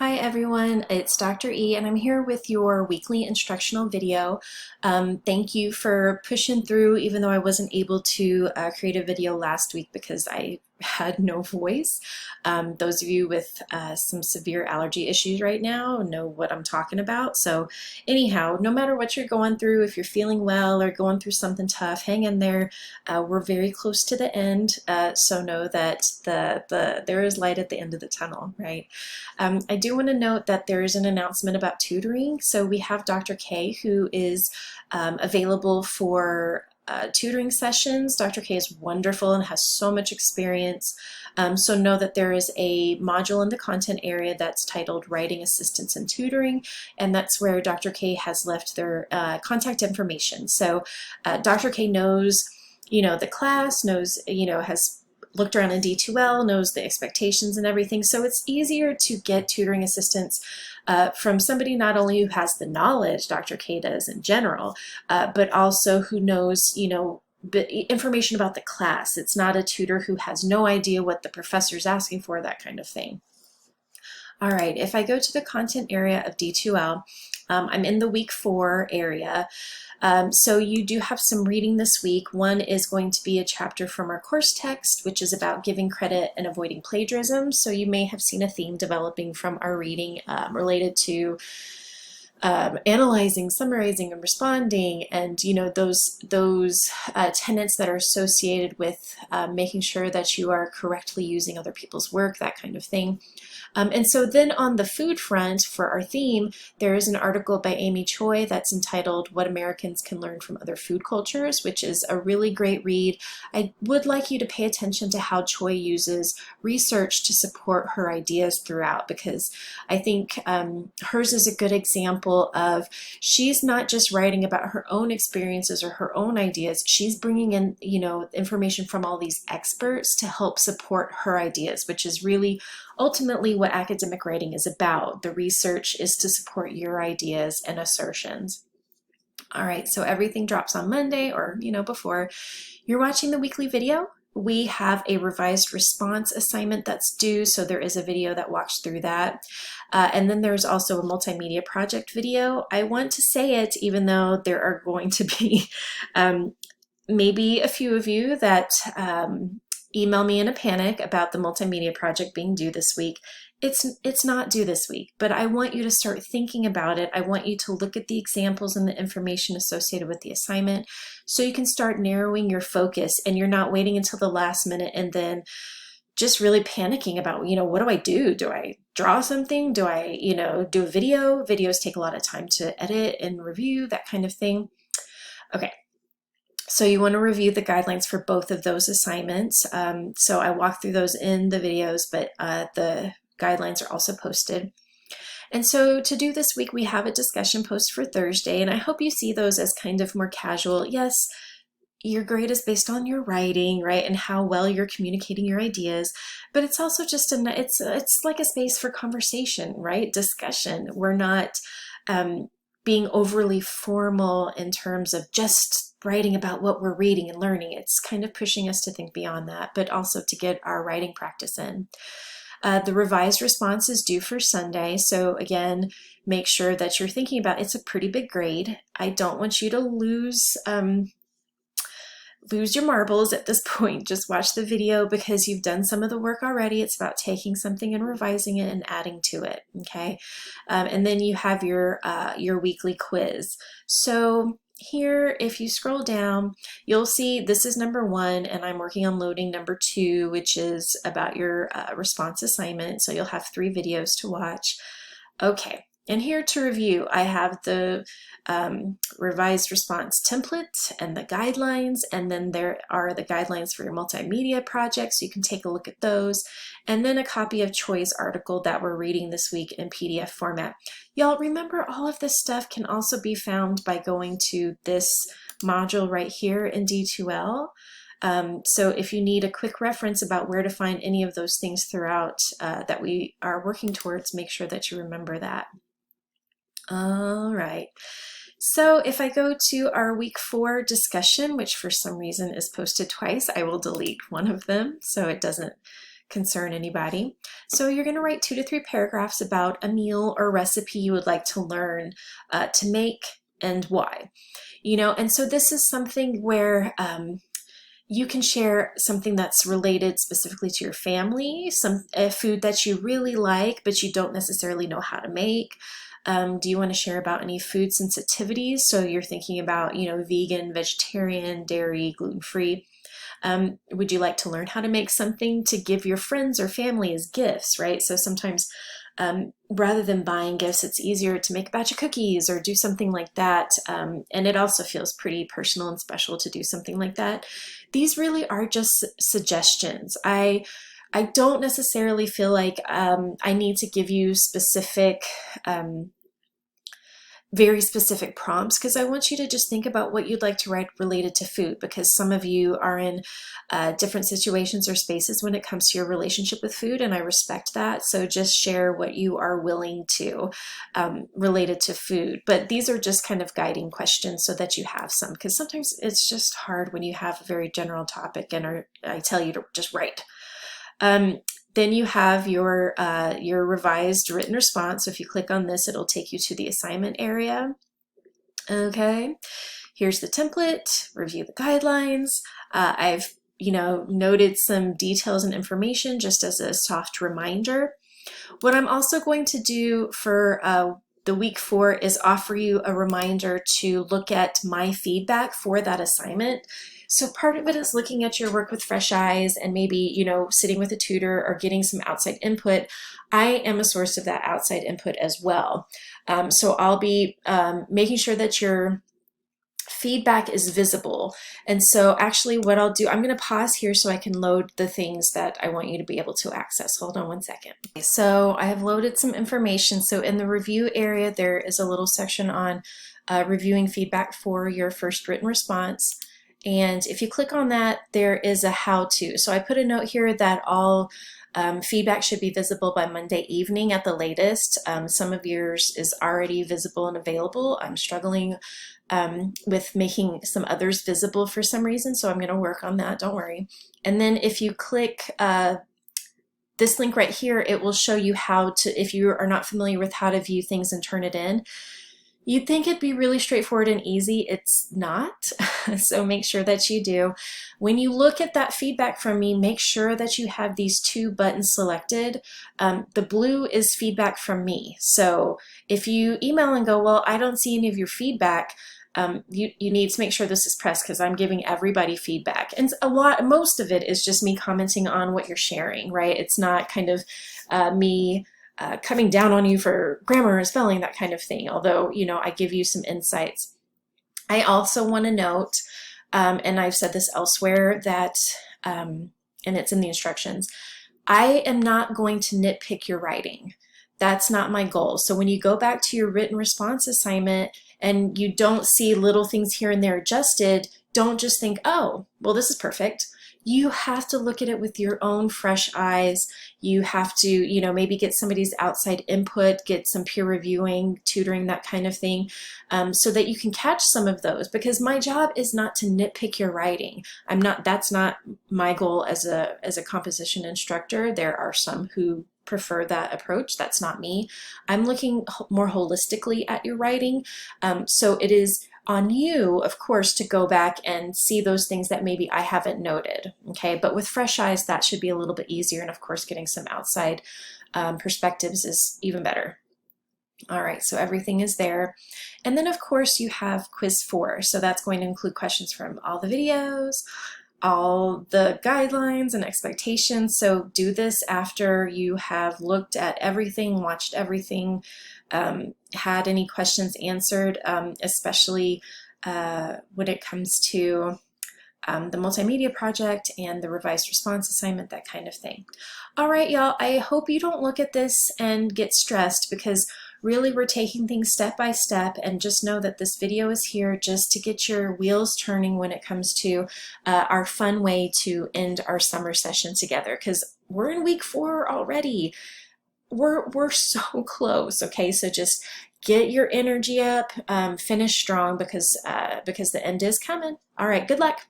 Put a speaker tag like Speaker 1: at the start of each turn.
Speaker 1: Hi everyone, it's Dr. E and I'm here with your weekly instructional video. Thank you for pushing through even though I wasn't able to create a video last week because I had no voice. Those of you with some severe allergy issues right now know what I'm talking about. So anyhow, no matter what you're going through, if you're feeling well or going through something tough, hang in there. We're very close to the end, so know that there is light at the end of the tunnel, right? I do want to note that there is an announcement about tutoring. So we have Dr. K who is available for tutoring sessions. Dr. K is wonderful and has so much experience. So know that there is a module in the content area that's titled Writing Assistance and Tutoring, and that's where Dr. K has left their contact information. So Dr. K knows, the class, knows, has looked around in D2L, knows the expectations and everything. So it's easier to get tutoring assistance from somebody not only who has the knowledge, Dr. K does in general, but also who knows, information about the class. It's not a tutor who has no idea what the professor's asking for, that kind of thing. All right, if I go to the content area of D2L, I'm in the week 4 area. So you do have some reading this week. One is going to be a chapter from our course text, which is about giving credit and avoiding plagiarism. So you may have seen a theme developing from our reading related to analyzing, summarizing, and responding, and those tenets that are associated with making sure that you are correctly using other people's work, that kind of thing. And so then on the food front for our theme, there is an article by Amy Choi that's entitled What Americans Can Learn from Other Food Cultures, which is a really great read. I would like you to pay attention to how Choi uses research to support her ideas throughout, because I think hers is a good example of, she's not just writing about her own experiences or her own ideas, she's bringing in, information from all these experts to help support her ideas, which is really ultimately what academic writing is about. The research is to support your ideas and assertions. All right, so everything drops on Monday or, before you're watching the weekly video. We have a revised response assignment that's due, so there is a video that walks through that. And then there's also a multimedia project video. I want to say it, even though there are going to be maybe a few of you that email me in a panic about the multimedia project being due this week. It's not due this week, but I want you to start thinking about it. I want you to look at the examples and the information associated with the assignment so you can start narrowing your focus, and you're not waiting until the last minute and then just really panicking about, what do I do? Do I draw something? Do I, do a video? Videos take a lot of time to edit and review, that kind of thing. Okay. So you want to review the guidelines for both of those assignments. So I walk through those in the videos, but the guidelines are also posted. And so to do this week, we have a discussion post for Thursday, and I hope you see those as kind of more casual. Yes, your grade is based on your writing, right, and how well you're communicating your ideas, but it's also just it's like a space for conversation, right, discussion. We're not being overly formal in terms of just writing about what we're reading and learning. It's kind of pushing us to think beyond that, but also to get our writing practice in. The revised response is due for Sunday, so again, make sure that you're thinking about, it's a pretty big grade. I don't want you to lose your marbles at this point. Just watch the video because you've done some of the work already. It's about taking something and revising it and adding to it, okay? And then you have your weekly quiz. So here, if you scroll down, you'll see this is number 1, and I'm working on loading number 2, which is about your response assignment. So you'll have 3 videos to watch. Okay, and here to review, I have the revised response template and the guidelines, and then there are the guidelines for your multimedia project, so you can take a look at those, and then a copy of Choi's article that we're reading this week in PDF format. Y'all remember, all of this stuff can also be found by going to this module right here in D2L. So if you need a quick reference about where to find any of those things throughout that we are working towards, make sure that you remember that. All right. So if I go to our week 4 discussion, which for some reason is posted twice, I will delete one of them so it doesn't concern anybody. So you're going to write 2 to 3 paragraphs about a meal or recipe you would like to learn to make and why. And so this is something where you can share something that's related specifically to your family, a food that you really like, but you don't necessarily know how to make. Do you want to share about any food sensitivities? So you're thinking about, vegan, vegetarian, dairy, gluten-free. Would you like to learn how to make something to give your friends or family as gifts, right? So sometimes rather than buying gifts, it's easier to make a batch of cookies or do something like that. And it also feels pretty personal and special to do something like that. These really are just suggestions. I don't necessarily feel like I need to give you very specific prompts, because I want you to just think about what you'd like to write related to food, because some of you are in different situations or spaces when it comes to your relationship with food, and I respect that. So just share what you are willing to related to food. But these are just kind of guiding questions so that you have some, because sometimes it's just hard when you have a very general topic and I tell you to just write. Then you have your revised written response. So if you click on this, it'll take you to the assignment area. Okay, here's the template, review the guidelines. I've noted some details and information just as a soft reminder. What I'm also going to do for the week 4 is offer you a reminder to look at my feedback for that assignment. So part of it is looking at your work with fresh eyes and maybe, sitting with a tutor or getting some outside input. I am a source of that outside input as well. So I'll be making sure that your feedback is visible. And so actually what I'll do, I'm going to pause here so I can load the things that I want you to be able to access. Hold on one second. So I have loaded some information. So in the review area, there is a little section on reviewing feedback for your first written response. And if you click on that, there is a how-to. So I put a note here that all feedback should be visible by Monday evening at the latest. Some of yours is already visible and available. I'm struggling with making some others visible for some reason, so I'm going to work on that, don't worry. And then if you click this link right here, it will show you how to, if you are not familiar with how to view things and turn it in. You'd think it'd be really straightforward and easy. It's not. So make sure that you do. When you look at that feedback from me, make sure that you have these 2 buttons selected. The blue is feedback from me. So if you email and go, well, I don't see any of your feedback, you need to make sure this is pressed, because I'm giving everybody feedback. And most of it is just me commenting on what you're sharing, right? It's not kind of me coming down on you for grammar and spelling, that kind of thing. Although, I give you some insights. I also want to note, and I've said this elsewhere, that, and it's in the instructions, I am not going to nitpick your writing. That's not my goal. So when you go back to your written response assignment and you don't see little things here and there adjusted, don't just think, oh, well, this is perfect. You have to look at it with your own fresh eyes. You have to, maybe get somebody's outside input, get some peer reviewing, tutoring, that kind of thing, so that you can catch some of those. Because my job is not to nitpick your writing. That's not my goal as a composition instructor. There are some who prefer that approach. That's not me. I'm looking more holistically at your writing. So it is on you, of course, to go back and see those things that maybe I haven't noted, okay? But with fresh eyes, that should be a little bit easier, and of course, getting some outside perspectives is even better. All right, so everything is there. And then, of course, you have quiz 4. So that's going to include questions from all the videos, all the guidelines and expectations. So do this after you have looked at everything, watched everything, had any questions answered, especially when it comes to the multimedia project and the revised response assignment, that kind of thing. All right, y'all, I hope you don't look at this and get stressed, because really we're taking things step by step, and just know that this video is here just to get your wheels turning when it comes to our fun way to end our summer session together, because we're in week 4 already. We're so close, okay? So just get your energy up, finish strong, because the end is coming. All right, good luck.